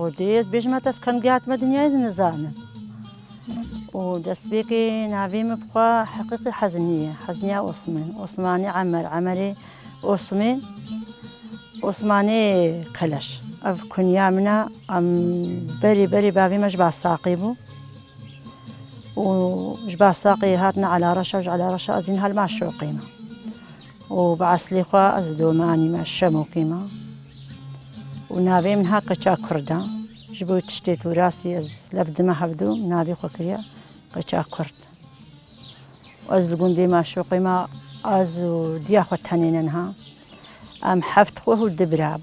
خودی از بیشتر از کنگیات مدنیای نزانم و دست بیکی ناویم بخوا حقیقی حزنیه عثمانی عمری عثمانی کلش اف کنیا منا بری بابی مش بساقي بو وجبا ساقي هاتنا على رشا وعلى رشا أزين هالماشو قيمة وبعسلي خوا أزدوماني ما الشمو قيمة ونافي من هاكا تشا كردا جبو تشتيت وراسي أز لفد ما هبدو نافي خوا كريا قشا كرد وأز لقون ما شو قيمة أز ديا خوا تانينها أم حفت خوه الدبراب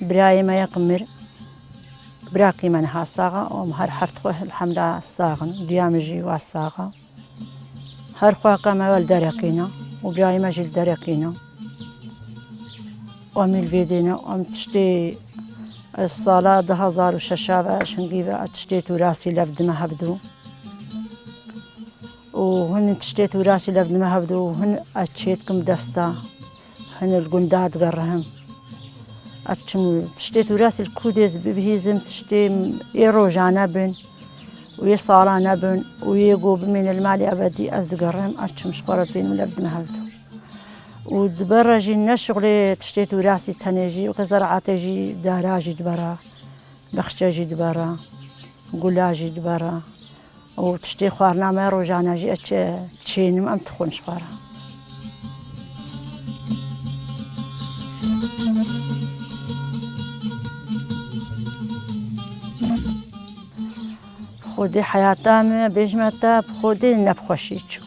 براي ما يقمر براكي منها صاغة ومهر حفت خوه الحملة الصاغن ديامجي والصاغة هر خواه كما والدرقينا وبراي مجي الدرقينا ومن الفيدينا وم تشتي الصلاة 2006 شنقيبة تشتي توراسي لفد ما هبدو وهن تشتي توراسي لفد ما هبدو وهن أتشيتكم دستا هن القندات قرهم أتشم تشتي توراسي الكوديز بهيزم تشتي يروجانا بن ويصالانا بن ويقوب من المال أبدي أزقرهم أتشم شخورة بين لفد ما هبدو ودبرجي النشغل تشتي توراسي تنجي وكزرعاتجي داراجي دبرا بخشاجي دبرا قلاجي دبرا وتشتي خوارنا ما روجانا جي تشينم أم تخون شخورة خودي حياتام بيجمتا بخودي نبخوشيتشو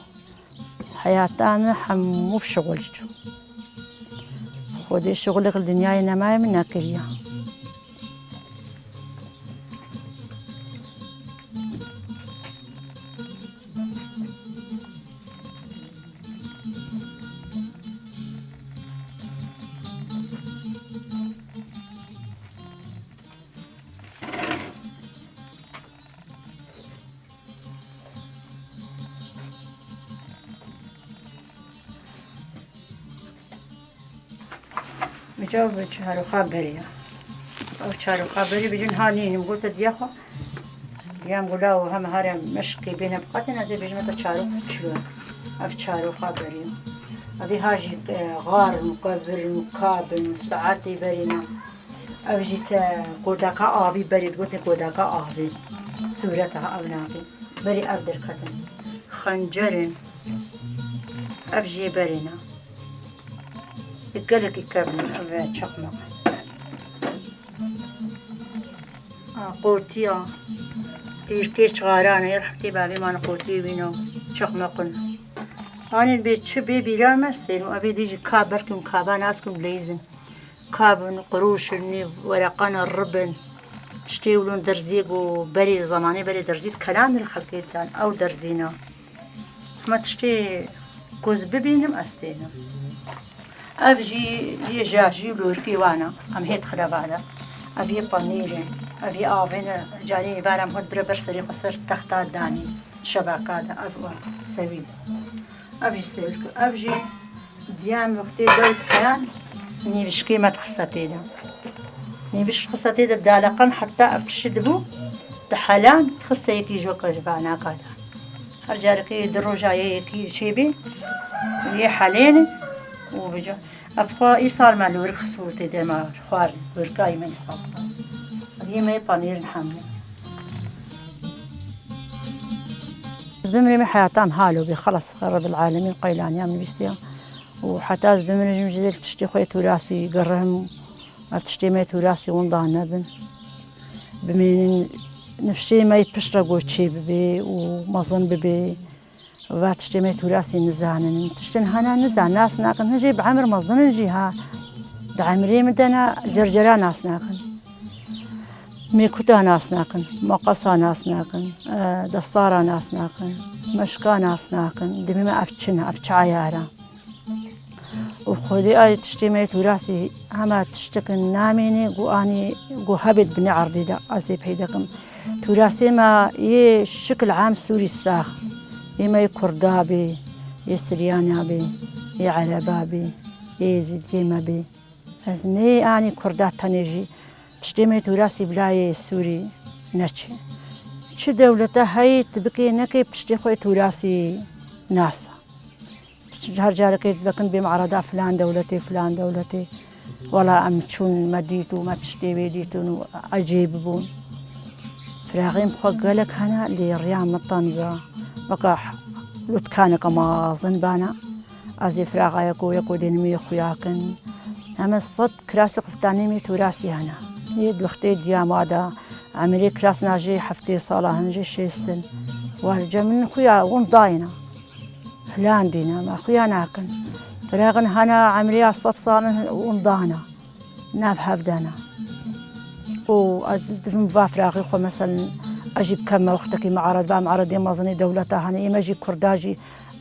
حياتام حمو بشغلتشو خودي شغلك الدنيا نماي من ناكريا بجاوب شهر خابريا أو شهر خابري بيجون هانين قلت دياخو ديام قلاو هم هارم مشكي بين بقاتنا زي بيجمة شهر شلون أف شهر خابريا أبي هاجي غار مكبر مكابن ساعاتي برينا أو جيت قداكا آبي بريد قلت قداكا آبي صورتها أبناقي بري أقدر كتن خنجر أفجي برينا يقلك يكبن أبا شقمق قوتيا تيش غارانا يرحمتي بابي ما نقوتي بينو شقمقن أنا البيت شبي بلا مسين وأبي ديجي كابركم كابان أسكم ليزن كابن قروش ورقان الربن تشتيولون درزيق وبري زماني بري درزيت كلام الخلقيتان أو درزينا ما تشتي كوز ببينم أستينا أفجي يجاجي ولوركي وانا أم هيت خلبالا أفي بانيرين أفي آفين جاني بارم هود بربر سري خسر تختار داني شبكات أفوا سويد أفجي سلك أفجي ديام وقتي دوت كان نيبش قيمة خصتي نيبش خصتي دالقن حتى أفتشدبو تحلان خصتي يكي جوكا جبانا كادا هرجاركي دروجا يكي شيبي يحلين وبجا أبخوا إيصال مع الورق خصوتي دما خوار ورقاي ما إيصال هي ما بانير نحمل بمري حياتام هالو بخلص خرب العالمين قيلان يا من بيستيا وحتى بمري جديد تشتي خويا توراسي قرهم أفتشتي ما توراسي ونضعنا بن بمين نفشي ما يبشرقو تشي ببي ومظن ببي واتشتي ما توراسي نزانن تشتن هنا نزان ناس ناكن هجي بعمر مظن نجيها بعمري مدنا جرجرا ناس ناكن ميكوتا ناس ناكن مقصا ناس ناكن دستارا ناس ناكن مشكا ناس ناكن دمي ما أفتشنا أفتش عيارا وخذي أي تشتي ما توراسي هما تشتكن ناميني قواني قو هبد بني عرضي دا أزي بهيدكم توراسي ما شكل عام سوري الساخ يما كردابي يسريانابي يعربابي يزيديمابي أزني أني كردات تنيجي پشتێمە تووراسی بلایە سووری نەچێ چ دەولەتە هەیت بکێ نەکەی پشتی خۆی تووراسی ناسە هەر جارەکەیت دەکەن بێ معرەدا فلان دەولەتێ فلان دەولەتێ وەڵا ئەم چوون مەدیت و مە پشتێوێ دیتون و عەجێب بوون فراغیم خۆ گەلک هەنا لێڕیان مەتەن بە وەکە لوتکانەکە مازن بانە ئازێ فراغایەکۆ یەکۆ دێنمی خویاکن ئەمە سەد کراسی قفتانێمی تووراسی هەنا یە دوختێ دیامادا ئەمرێ کراس ناژێ هەفتێ ساڵە هەنجێ شێستن وارجە من خویا ون داینە هلان دینە مە خویا ناکەن فراغن هەنا ئەمریا سەد ساڵن ون دانا ناف هەفدانە و دفم va فراغی خۆ مەسەن ئەژی بکەمە وەختێکی معرەد va معرەدێ مەزنی دەولەتە هەنە ئێمەژی کورداژی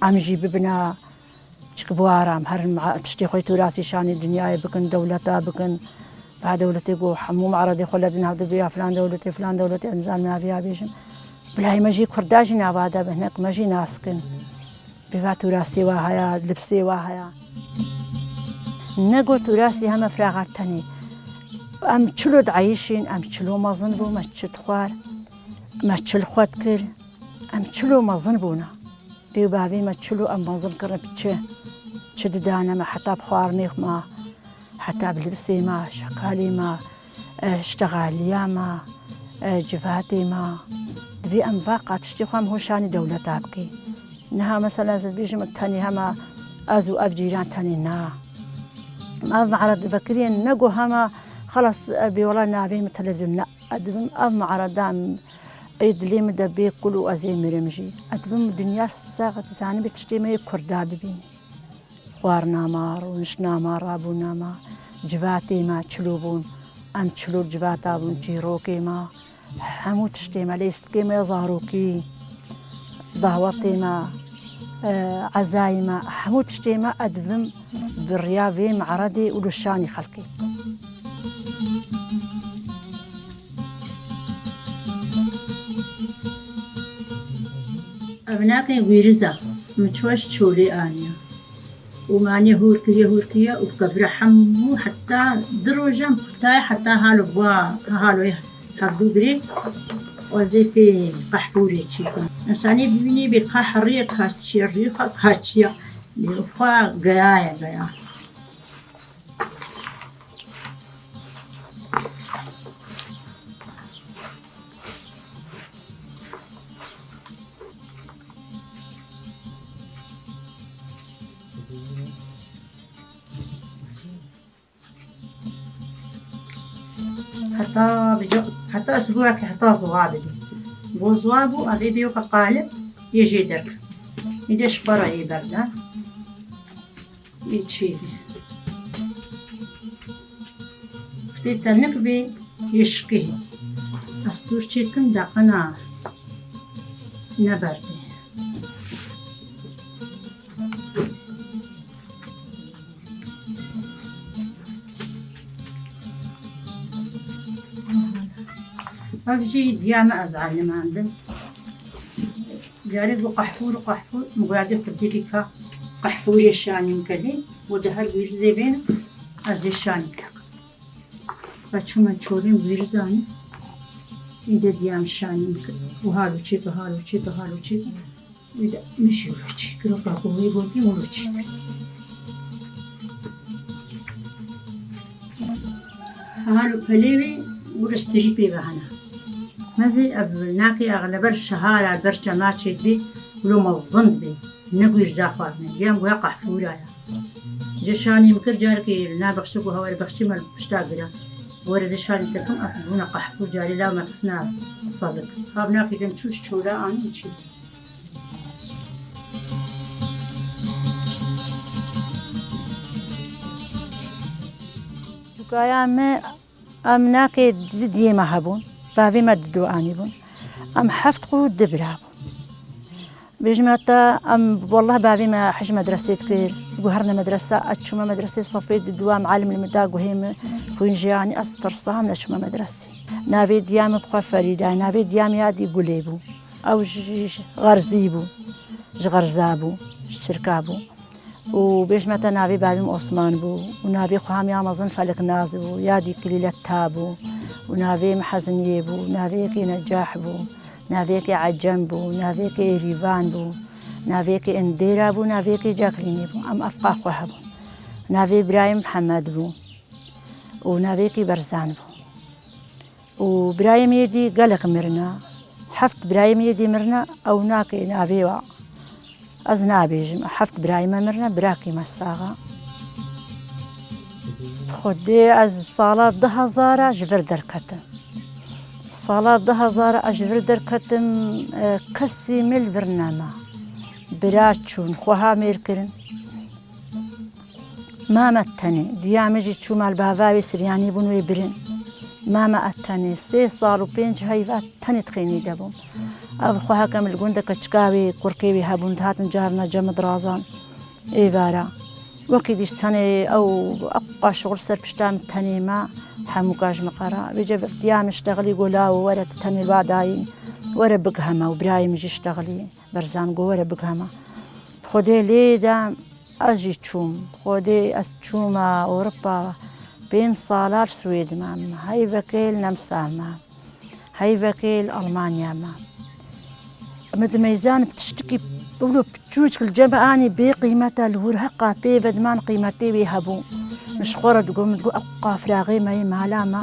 ئەمژی ببنە چک بوارم هەر پشتی خۆی تووراسی شانی دنیای بکن دەولەتە بکن va دەولەتێ گۆ هەموو معرەدی خۆ لە دنیا دەبێ فلان دەولەتێ فلان دەولەتێ ئەنجام ناویا بێژن بلای مەژی کورداژی ناوادا بهنەک مەژی ناسکن بێ تووراسی وا هەیە لبسێ وا هەیە نەگۆ تووراسی هەمە فراغات تەنی ئەم چلۆ دعیشین ئەم چلۆ مەزن بوو مەچت خوار مەچل خۆت کرد ئەم چلۆ مەزن بوونە دێ باوی مە چلو ئەم مەزن کردن بچێ چ ددانەمە حتا بخواردنێخمە حتا بلبسێمە شەکالیمە شتەغالیامە جڤاتێمە دوێ ئەم ڤاقا تشتی خۆم هۆشانی دەولەتا بکەی نەها مەسەلا زبیژم تەنی هەمە ئەز و ئەف جیران تەنی نا ئەف معرەد بەکرێن نەگۆ هەمە خلاص بێوەڵا ناوێمە تەلەڤیزیۆن نە ئەدبم ئەف معرەدام ئەیدلێم دەبێ قول و ئەزێ مرمژی ئەدبم دنیا ساغت زانە بێت تشتێمە کوردا ببینی خواردنامە ڕۆنشنامە ڕابوونامە جڤاتێمە چلو بوون ئەم چلو جڤاتا بوون چیرۆکێمە هەموو تشتێمە لە ئێستکێمە زاڕۆکی داوەتێمە عەزایمە هەموو تشتێمە ئەدبم بڕیا vê معرەدێ و لشانی خەڵکی ئەڤناکەی وێرزە مچوەش چۆلێ ئانیە ومانێ هورکریە و کەبرە هەموو حتا درۆژەم قوتای حتا هاالو بووە هاالۆی هەردوو گرێ وەزێ پێ قەحفورێکی کەم ئەسانی ببینی بێ قەحڕیە کاچیە ڕیقە کاچیە لێخوا گەیایە گەیا حتى أسبوعك حتى زوابي بو زوابو أذي بيوك قالب يجي درك يدش برا يبرده يتشيبي ختي تنكبي يشكيه أستور شيكن دقنا نبردي أفجي ديامة أزعل ما عندن جاري قحفور مقعدة تبديلك قحفور الشاني مكلي ودهر ويرزي بين أزي الشاني كاك بچو من چورين ويرزاني إذا ديام الشاني مكلي وهالو چي إذا مشي ولوچي كرو قاقوه بولي ولوچي هالو پليوي ورستري بيبهانا مازي أبناكي أغلب الشهارة برشا ماتشي بي ولو مظن بي نقوي رزاقاتنا جام ويقع فورايا جشاني مكر جاركي نابخشوكو هواري بخشي مال بشتاقرا ورد شاني تكم أفضونا قحفور جاري لا ما تسنا صدق أبناكي دم تشوش شورا آني نشي جوكايا أم ناكي ديما هبون باوی مددو آنی بون ام حفت قود دبرابو بيجمعتا ام والله باوی ما حج مدرسة كير جوهرنا مدرسة أتشوما مدرسة صفيد دوام عالم المداق وهم خوين جياني أسطر صام نشوما مدرسة نافي ديام بخوا فريدة نافي ديام يادي قليبو أو غرزيبو غرزابو شركابو وبيجمعتا نافي باوي عثمان بو ونافي خوامي أمازن فلك نازبو يادي كليلة تابو ونافێ حەزنیێ بوو، ناوەیەکی نەجاح بوو، ناوەیەکی عەجەم بوو، ناوەیەکی ئێریڤان بوو، ناوەیەکی ئەندێرا بوو، ناوەیەکی جاکلینی بوو. ئەم ئەفقا خۆ هەبوو. ناوێ برایەم محەممەد بوو و ناوەیەکی بەرزان بوو. و برایەمێدی گەلک مرنە، هەفت برایەمێدی مرنە ئەو ناکەی ناوێوە ئەس نابێژم هەفت برایمە مرنە براکی مەساغا خودێ ئەز ساڵا 10,000 ji vir derketim. Sala 10,000 ez ji vir derketim kesî mil vir nema. Bira çûn xweha mêrkirin. Mame tenê diya min jî çû malbava wê Siryanî bûn wê birin. Mame et tenê 3 sal û 5 heyva tenê dixênî debûm. Ev xweheke min li gundeke çika wê kurkê wê hebûn dihatin carna cemid razan êvara. Wekî dîş tenê ew eqqa şiغل ser pişta min tenê me hemû ka ji min qera. Wê cev diya min ştexilî got law were tu tenê ba dayî were bigheme û birayê min jî ştexilî berzan got were bigheme. Xwedê lê de ez jî çûm. Xwedê ez çûma Ewropa 5 salar Swêdê me, heyvekê li Nemsa me, heyvekê li Almanya me. Min di meyzan tiştekî bûlo piçûçik li cem anî bê qîmeta li hûr heqa pê vedman qîmetê wê hebû. Min ji xwe re digot min digot eqqa firaqê me yê mala me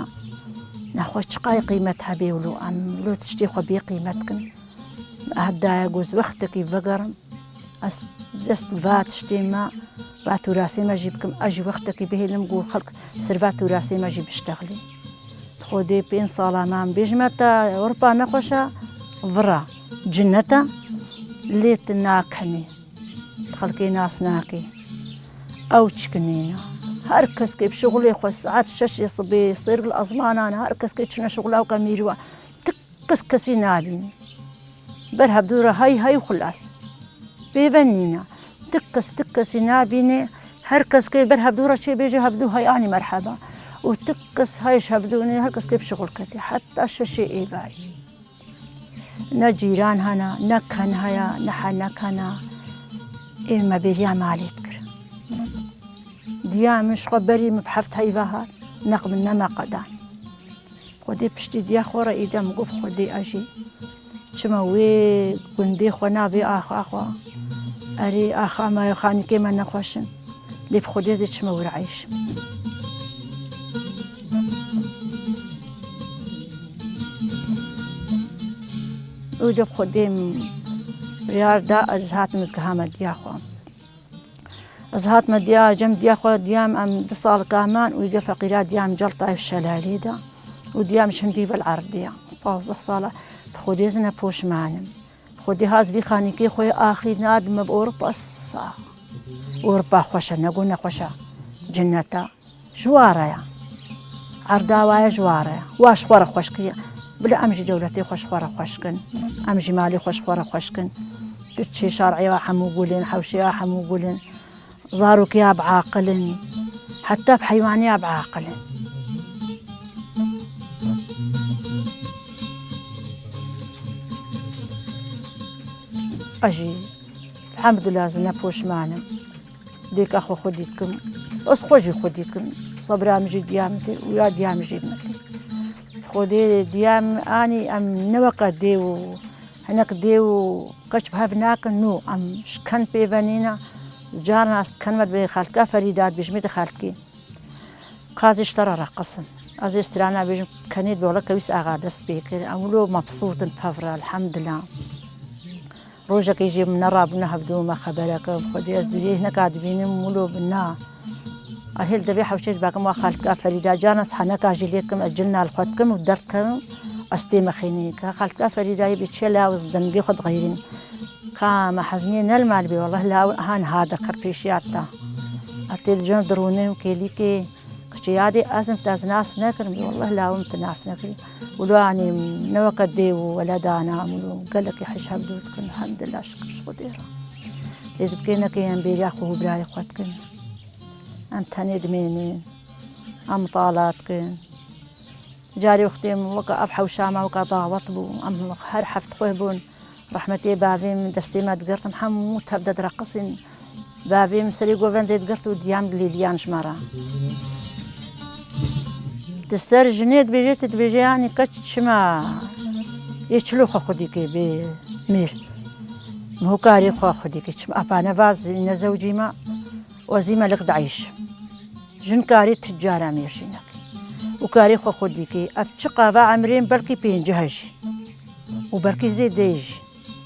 nexwe çiqayê qîmet hebe wilo em wilo tiştê xwe bê qîmet kin. Ehdaya goz wextekî vegerim ez dest va tiştê me va tûrasê me jî bikim ez jî wextekî bihêlim got xelk sirva tûrasê me jî biştexilî. Xwedê 5 sala me em bêjime te Ewropa nexweşe vira cinneta lê tu nakenî xelkê nas nakî ew çikinîne. Her keskê bi şiغلê xwe saet 6 sibê sêrgil ezmanan her keskê çûne şiغla weke mîrûwa tik kes kesî nabînî. Ber hevdûra hey hey xulas pêvenîne tik kesî nabînî her keskê ber hevdûra çêbêje hevdû hey anî merheba û tik kes hey ji hevdûnê her keskê bi şiغل ketî heta şeşê êvarî. Ne cîran hene, ne ken heye, ne henek hene. Ê me bêriya malê dikirin. Diya min ji xwe berî min bi heft heyva hat, neq min nema qedan. Xwedê piştî diya xwe re îde min got Xwedê ez jî çima wê gundê xwe navê axa xwe erê axa me xanîkê me nexweşin lê bi Xwedê zê çima wir eyşim. Ew de Xwedê biryar da ez hatim zgeha me diya xwe. Ez hatime diya cem diya xwe diyam em 2 salika heman û de feqîra diyam Celtayê Şelalê de û diyam ji Hindî vel Erdê 15 sala bi Xwedê zîne poşmanim. Xwedê hat vî xanîkê xwe axîr nadime bi Ewropa sa. Ewropa xweş e negot nexweş e cinneta ji ware ye. Erda waye ji ware ye. Wa ji xwe re xweş kiriye. Bila em jî dewletê xwe ji xwe re xweş kin. Em jî malê xwe ji xwe re xweş kin. Tu çê şerعîya hemû gulin, hewşeya hemû gulin. Zarokêya biaqilin. Heta bi heywaniya biaqilin. Ez jî elhemdûlillah zîne poşmanim. Dêka xwe xwedî dikim. Ez xwe jî xwedî dikim. Sebra min jî diya min tê û ya diya min jî min tê. Xwedê diya min anî em ne weke dê û hinek dê û keç bi hev nakin no em ji ken pêvenîne carna ez dikenime bê xelka Ferîda dibêjim te xelkê qazê ji te re reqisim. Ez ê strana bêjim kenê doleka wîst axa dest pê kir em wilo mebsûtin pevre elhemdûlillah. Rojekê jî min nerabûne hevdû me xebereke Xwedê ez dûrê hineka dibînim wilo bina. Ahêl devê hewşê dibakim wa xelka Ferîda carna ez heneka jî lê dikim ez cilna li xwe dikim û derd dikerim ez tê me xênî ka xelka Ferîdayê bê çê law ez dengê xwe diğîrin. Ka me hezniye nelmal bê wallah law han hade qir pêşiya te. Ez tê cem dirûnim kêlîkê kişî yadê ezim te ez nas nekirim wallah lawim te nas nekirî. Wilo anî ne weke dê û weledana em wilo gelekî hej hevdû dikin elhemdûlillah şikir ji Xwedê re. Lê dibkênekê em bêriya xwe û birayê xwe dikin. Em tenê dimênin, em mitala dikin. Carê wextê weke ev hewşa me weke dawet bû em her heft xwe bûn rehmetê bavê min destê me digirtim hemû tevde direqisîn. Bavê min serê govendê digirt û diyam lêliyan ji me re. تسترجني تبيجي يعني كتش ما يشلوخ خديكي بمير مو كاري خو خديكي تشما أبانا فاز إن زوجي ما وزيما لك دعيش جن كاري تجارة ميرشينك وكاري خو خديكي أفتشقا فا عمرين بركي بين جهجي وبركي زي ديجي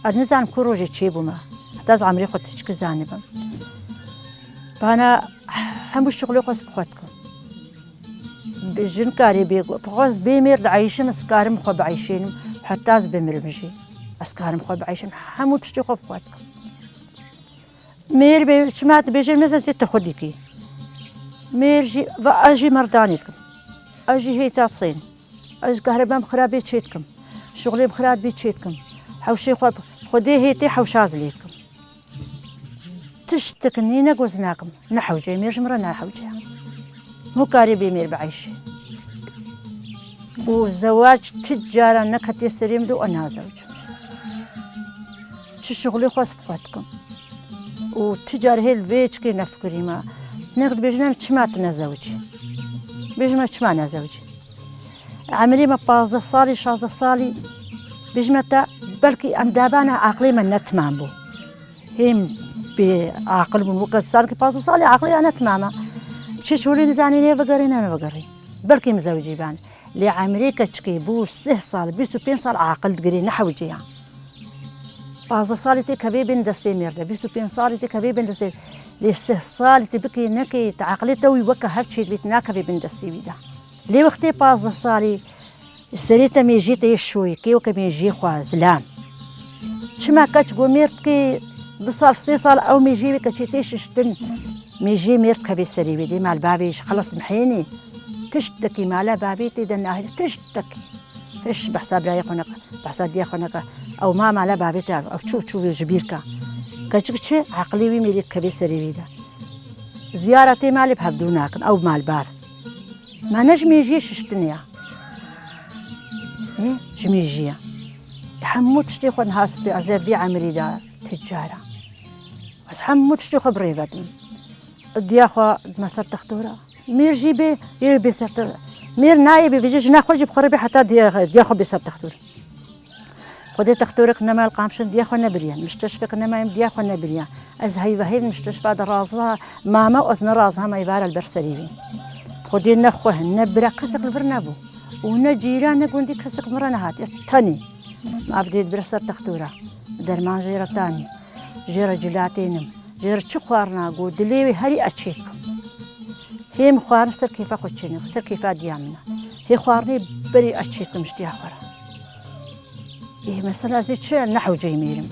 أدنزان كروجي تشيبو ما حتى عمري خو تشكي زانبا فأنا همو الشغل يخص بخوتكم بجن كاري بيقو بخوص بيمير دعيشم اسكارم خو بعيشينم حتى از بمرمجي اسكارم خو بعيشم همو تشتي خو بخوتكم مير بشمات بيجي مثلا تاخديكي مير جي اجي مردانيتكم اجي هي تصين اجي كهرباء مخرابي تشيتكم شغلي مخراب بيتشيتكم حوشي خو خدي هيتي حوشاز ليتكم تشتكني نقوزناكم نحوجي ميرج مرة نحوجي مو كاري بيمير بعيشي والزواج تجارة نكهة السريم دو أنا زوج شو شغلي خاص بخواتكم وتجار هي الفيتش كي نفكري ما ناخد بيجنا تشماتنا زوجي بيجنا تشمانا زوجي عملي ما بازا صالي شازا صالي بيجمتا بركي أم دابانا عقلي من نتمام بو هم بعقل من وقت صار كي بازا صالي عقلي أنا تماما شي شغلي نزاني بقرين أنا بقري بركي مزوجي بان لعمريكا تشكيبو 6 صال 25 صال عاقل تقري نحوجي يعني بعض صالتي كبي بين دستي ميردا 25 صالتي كبي بين دستي لسه صالتي بكي نكي تعقلي توي وكا هفشي بيتنا كبي بين دستي بيدا لي وقتي بعض صالي سريتا ميجيتا يشوي كي وكا ميجي خوا زلام شما كتقول ميرتكي بصال 6 صال او ميجي كتشيتيش شتن ميجي ميرت كبي سري بيدي مع البابيش خلص محيني تشتكي مالا بابيتي دناهي تشتكي ايش بحساب لا يخونك بحساب يخونك او ما مالا بابيتي او شو جبيركا كتشكي عقلي ويميريت كبي سريريدا زيارتي مالي بهبدوناك او مال باب ما نجم يجيش شتنيا ايه جميجيا حموت شتيخو نهاس بأزافي عمريدا تجارة بس حموت شتيخو بريفاتن الدياخو مسار تختورة مير جيبي يبي سرت مير نايبي في جيج ناخذ بخربي حتى دياخو بيسر تختور خدي تختورك نما القامشن دياخو نبريان مستشفى نما دياخو نبريان از هي وهي المستشفى درازها ماما أذن رازها ما يبار البرسريبي خدي نخوه نبرا كسق الفرنابو ونجيران قندي كسق مرنا هات تاني ما بديت برسر تختورة درمان جيرة تاني جيرة جلاتينم جيرة تشخوارنا قو دليوي هري أتشيتكم هي مخوارن سر كيفا خوتشيني سر كيفا ديامنا هي خوارني بري أتشيتكم مش دي أخرى إيه مثلا زي شيء نحو جاي ميرم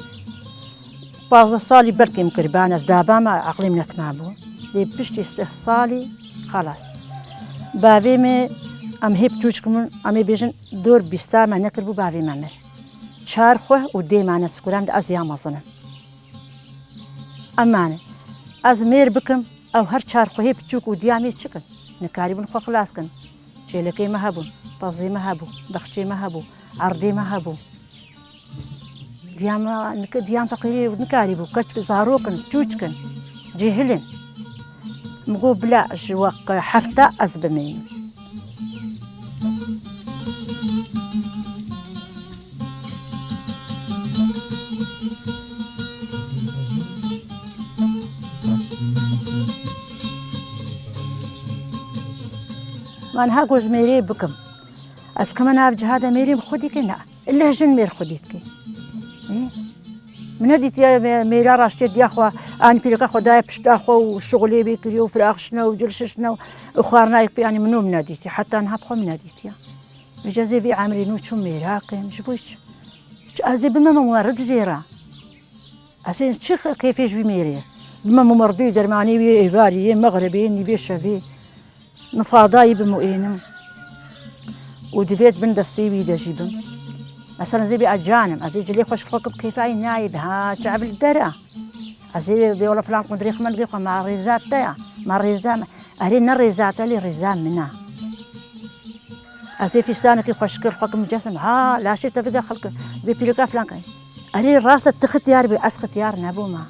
بعض الصالي بركي مقربان از دابا ما عقلي من تمابو لي بشتي صالي خلاص بابي مي ام هيب توجكم ام بيجن دور بيستا ما نكربو بابي مامر شار خوه ودي معنا سكرام از يا مزن امانه از مير بكم او هر شار خوه بتشوك وديامي تشكن نكاربن خو خلاص كن جيلكي ما هبو بازي ما هبو بختي ما هبو عرضي ما هبو ديام فقيري ونكاربو كتك زاروكن توجكن جيهلن مقو بلا جواق حفته أزبمين من هاقوز ميري بكم أس كمان هاف هذا ميري بخديك لا إلا جن مير خديتك إيه من هديت يا ميرا راشتي يا أخوة أنا بيلك خداي بشتا أخوة وشغلي بيكري وفراخ شنو وجلش شنو وخارنا يعني منو من هديتي حتى أنا هبخو من هديتي بجازي في عمري نوتشو ميراقي مش بوش أزي بما مورد جيرا أزي تشيخ كيف يجي ميري بما ممرضي درماني بي إيفاري مغربي نيفي شافي مفاضاي بمؤينم ودفيت بن دستي بيدا جيبم مثلا زي بأجانم أزي جلي خوش خوكب كيفاي نايب ها تعب الدرا أزي بيولا فلان قدريخ من ريخو مع ريزات تاع مع ريزام أرينا الريزات اللي ريزام منها أزي في ستانك خوشكر خوكب جسم ها لا شيء تفقى خلق بيبيلوكا فلان كاي أري راسة تختيار بأس ختيار نبو ما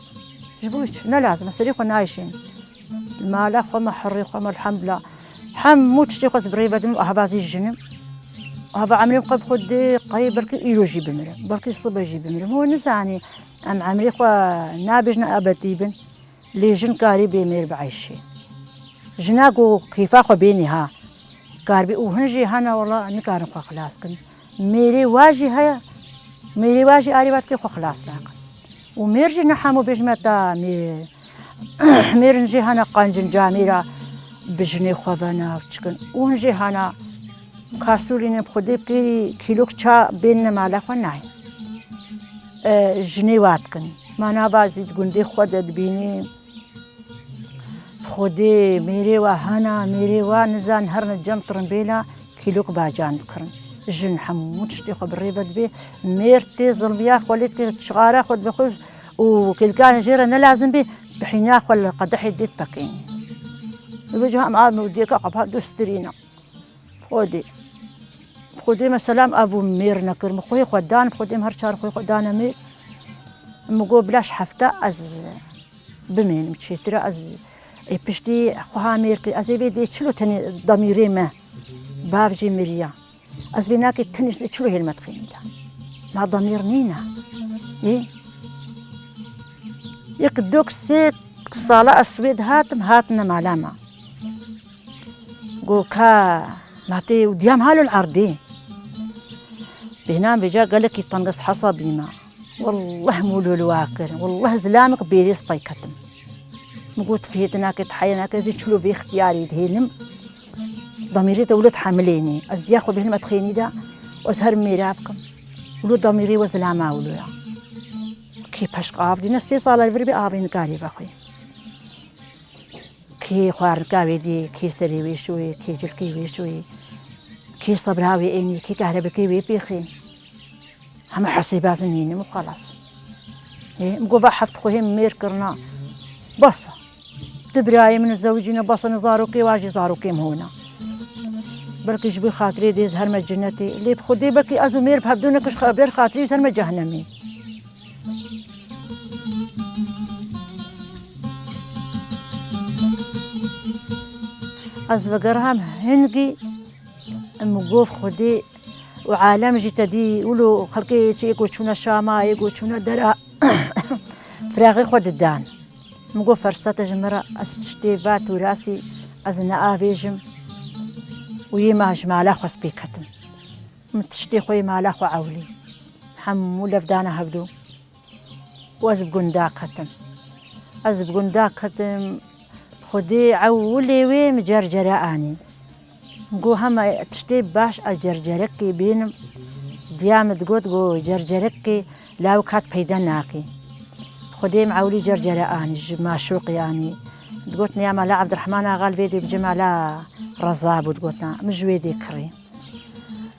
جبوش لا لازم استريخو نايشين المال خو ما حري خو ما الحمد لله حموت شتي خاص بريفة دم وهذا الجنم وهذا عمري قب خدي قريب بركي يروجي بمرم بركي صبا يجي بمرم هو نزاني أم عمري خوا نابجنا أبتيبن لي جن كاري بمير بعيشي جناقو كيفا خو بيني ها كاربي وهنجي هنا والله نكارم خو خلاص كن ميري واجي هيا ميري واجي آريبات كي خو خلاص لاقن وميرجي نحامو بجمتا ميرنجي هنا قانجن جاميرا بجني خوفانا وتشكن ونجي هنا كاسولين بخدي بكيري كيلوك شا بين مالا خناي جني واتكن ما نبازي تقولي خود بيني بخدي ميري وهنا ميري ونزان هرن جم ترنبيلا كيلوك باجان بكرن جن حموت شتي خو بالريبة بي ميرتي ظلميا خوليت تشغارة خود بخوز وكل كان جيرة لازم بي بحين خول قدح يدي تكيني الوجه معاه وديك أقبها دوسترينا خودي مثلا أبو مير نكر مخوي خدان خودي مهرشار خوي خدان مير مقو بلاش حفتة از بمين متشترة از بشتي خوها مير از يبدي شلو تاني ضميري ما بافجي ميريا از بيناك تنش شلو هي المدخين ده مع ضمير نينا إيه يقدوك سيك صلاة أسود هاتنا معلمة قوكا ماتي وديام هالو العردي بهنام بجا قالك يطنقص حصبي ما والله مولو الواقر والله زلامك بيريس طيكتم مقوت فيتنا كتحينا كزي تشلو في اختياري دهينم ضميري تولد حامليني ازياخو بهن مدخيني دا واسهر ميرابكم ولو ضميري وزلاما ولويا كي باشق آفدي نسي صالة الفري بآفين كاري فاخوي كي خوار كاوي دي كي سري ويشوي كي جلكي ويشوي كي صبراوي اني كي كهربكي ويبيخي هم حسيبا زنيني مو خلاص ايه مقوفا حفت خوهم مير كرنا بصة تبراي من الزوجين بصة نزاروكي واجي زاروكي مهونا بركي جبي خاطري دي زهر مجنتي اللي بخدي بركي ازو مير بهبدونكش خبير خاطري زهر مجهنمي أزفقرهم هنجي مقوف خدي وعالم جتدي ولو خلقي يقول شونا شاما يقول شونا درا فراغي خد الدان مقوف فرصة جمرة أشتيفات وراسي أزنا آفيجم ويما جمالا خص بيكتم متشتي خوي مالا خو عولي حمو لفدانا هفدو وأزبقون داكتم أزبقون داكتم خدي عولي وي مجرجرة آني نقول هما تشتي باش أجرجركي بين ديام تقول جو جرجركي لاو كات بيدناكي خدي معولي جرجرة آني معشوق يعني تقولتني يا ملا عبد الرحمن غال فيدي بجمالا رزاب وتقولتنا مجويدي كري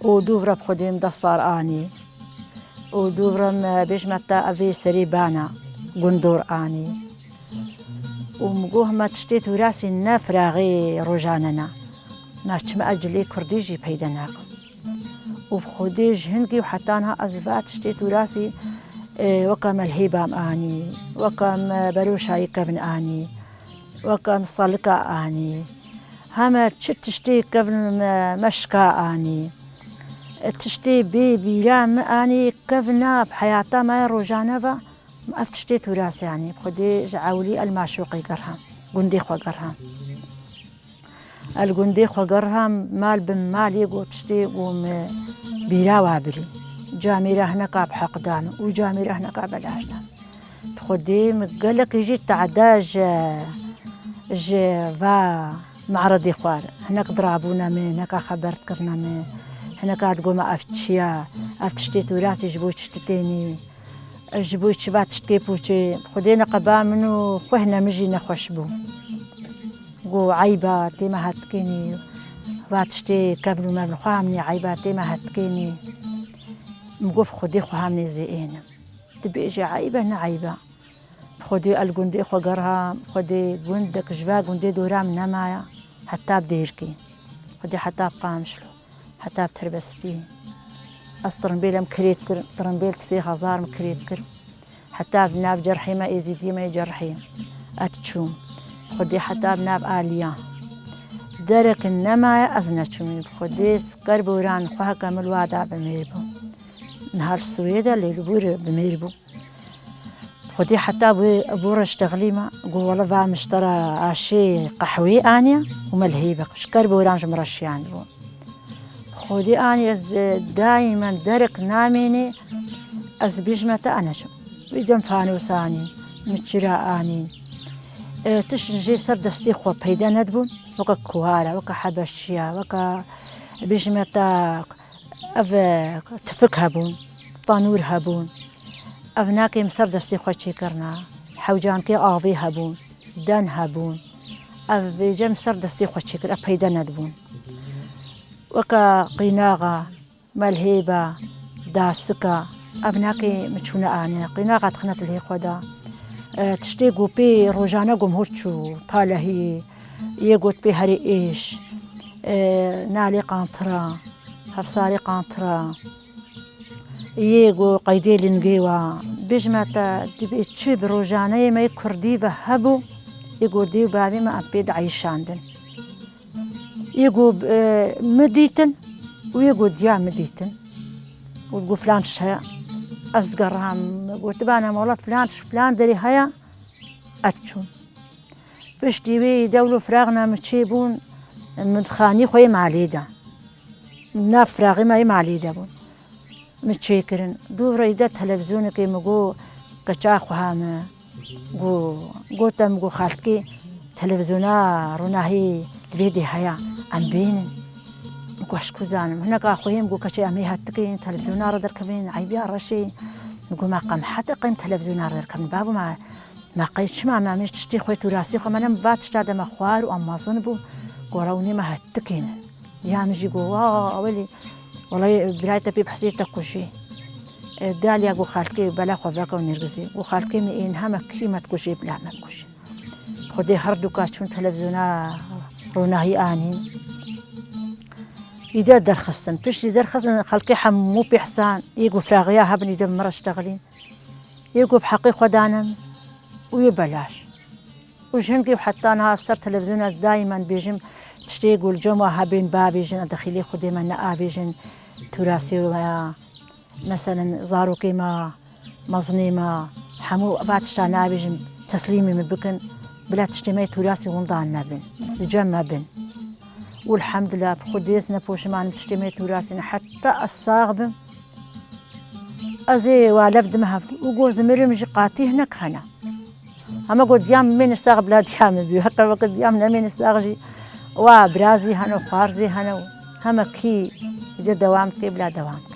ودوفرا بخدي مدصار آني ودوفرا بيجمتا أفي سريبانا قندور آني ومقوه ما تشتيت وراسي نافراغي رجاننا ما تشمع أجلي كرديجي بيدناكم وبخديج هنقي وحتانها أزفات تشتيت وراسي وكم الهيبام آني وكم بروشاي كفن آني وكم صلقة آني هما تشتي كفن مشكا آني تشتي بيرام آني كفنا بحياتا ما رجانفا ما أفتشتيت وراسي يعني بخدي جعولي المعشوقي قرها قندي خو قرها القندي خو قرها مال بمال يقو تشتي قوم بيرا وابري جاميرة هناك بحق دام وجاميرة هناك بلاش دام بخدي مقلق يجي تعداج فا معرضي خوار هناك ضرابونا من هناك خبرت كرنا من هناك تقوم أفتشيا أفتشتيت وراسي جبوت شتتيني جبوت شبات تشتكيبوشي خدينا قبا منو خوهنا مجي نخوشبو قو عيبة تيما هتكيني واتشتي كفلو مبلو خامني عيبة تيما هتكيني مقوف خدي خوامني زيئين تبيجي عيبة نعيبة خدي القندي خو قرها خدي قندك جفا قندي دورام نمايا حتى بديركي خدي حتى بقامشلو حتى بتربس بيه أسطرنبيل مكريت كر طرنبيل كسي هزار مكريت كر حتى بناف جرحي ما يزيدي ما يجرحي أتشوم خدي حتى بناف آليا درك النما أزنتشمي بخديس قربوران خوها كامل وعدا بميربو نهار السويدة اللي لبور بميربو خدي حتى أبو رشتغلي ما قول والله فا مشترى عشي قحوي آنيا وملهيبة شكر بورانج مرشيان بو خدي آنيا دائما درك ناميني أز بيجمة أنجم ويدم فانوس آنين متشرا آنين تشجي سر دستي خو بيدا ندبون وكا كوارا وكا حبشيا وكا بيجمة تفك هبون طانور هبون أفناكي مسر دستي خو كرنا حوجان كي آفي هبون دان هبون أف جم سر دستي خو كر بيدا ندبون وكا قيناغا ملهيبة داسكا أفناكي متشونا آنيا قيناغا تخنت لهي خدا تشتيقو بي روجانا جمهورتشو بالهي يقوت بي هري إيش نالي قانطرا هفصاري قانطرا يقو قيدي لنقيوا بجمة تبي تشيب روجانا ما يكردي فهبو يقو ديو بابي ما أبيد عيشاندن يقو مديتن ويقو ديا مديتن وتقول فلان شيء أصدقائهم قلت بانا مولا فلان دري هيا أتشون باش تيبي دولو فراغنا متشيبون من خاني خوي معليدة من فراغي ما هي معليدة بون متشيكرن دو ريدة تلفزيون كي مقو كشاخو هام قلت مقو خالكي تلفزيونا روناهي الفيدي هيا أم بينن مقوشكو زانم هناك أخوي مقو كشي أمي هاتكين تلفزيونا ردر كفين عيبيا رشي مقو ما قام حتى قيم تلفزيونا ردر كفين بابو ما قيتش ما مش تشتي خوي تراسي خو منم بات شتادا ما خوار وأما صنبو قراوني ما هاتكين يا مجي قو أولي والله برايتا بي بحسيتا كوشي داليا قو خالكي بلا خوفاكا ونرغزي قو خالكي مئين هما كيما تكوشي بلا ما كوشي خدي هردو كاشون تلفزيونا روناهي آنين إذا درخصن بيش درخصن خلقي حمو بإحسان يقو فراغيا هبني دم مرة اشتغلين يقو بحقي خدانم ويبلاش وجهنقي وحتى أنا أستر تلفزيونات دايما بيجم تشتيقو الجمعة هبين بابيجن أدخلي خدي من نقابيجن تراسي مثلا زارو كيما مظنيمة حمو فاتشتا نابيجن تسليمي مبكن بلا تشتمي تراسي ونضان نبن الجمع بن والحمد لله بخديسنا بوشمان تشتمي تراسينا حتى الصاغب أزي والفد مهف وقوز مرمج قاتي هناك هنا أما قد يام من الصاغب لا ديام بيو حتى وقت يامنا من الصاغجي وبرازي هنا وفارزي هنا هما كي إذا دوامتي بلا دوامتي